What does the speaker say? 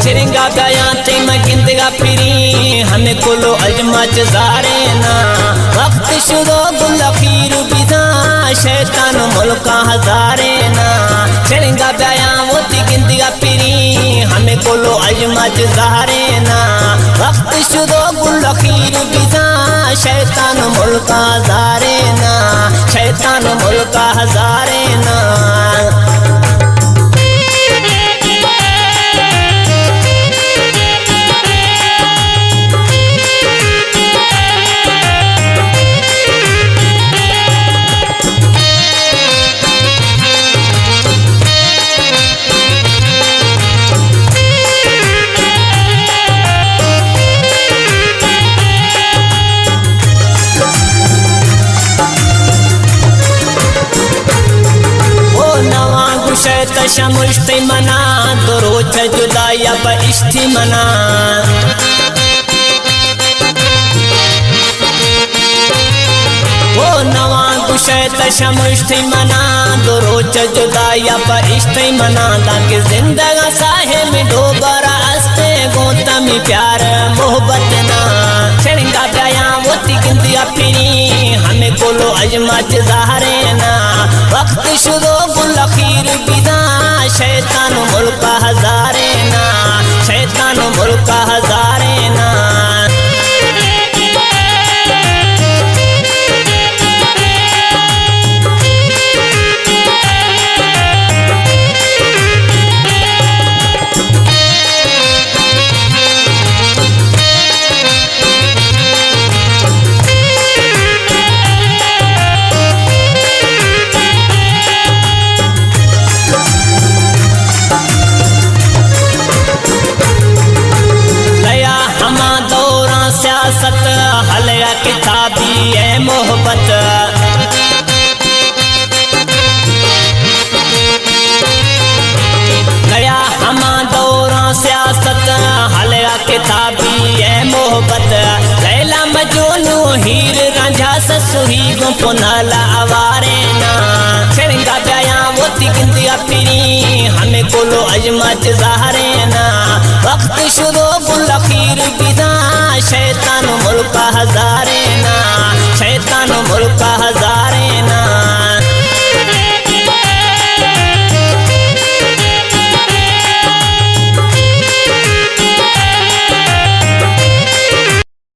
छिरिंगा गया ते मैं गिंदगा फिरी हमें कोलो अजमत जारे ना वक्त शुरो गुल खीर बिदा शैतान मुल्का हजारे ना छिरिंगा गया वो ती गिंदगा फिरी हमें कोलो अजमत जारे ना वक्त शुरो गुल खीर बिदा शैतान मुल्का हजारे ना शैतान मुल्का हजारे ना शमुष्टि मना तो रोच जुदाया बइश्ति मना वो नवा गुशैत शमुष्टि मना तो रोच जुदाया बइश्ति मना लाके जिंदगा साहेब डोगरा अस्ते गोतमी प्यार मोहब्बत ना छिरिंगा गया वो तिगिंदिया फिरी हमें कोलो अजमत ज़ाहरे ना वक्त शुरू गुल खीर बिदा शैतान मुल्का हजारे ना शैतान मुल्का हजारे ना हलया किताबी है मोहब्बत गया हमा दौरा सियासत हलया किताबी है मोहब्बत लैला मजनू हीर रांझा ससुही गो पुनाला आवारे ना छिरिंगा गया वो तिगिंदिया फिरी हमें कोलो अजमत ज़ाहरे ना वक्त शुरू गुल खीर बिदा शैतान मुल्का हजारे ना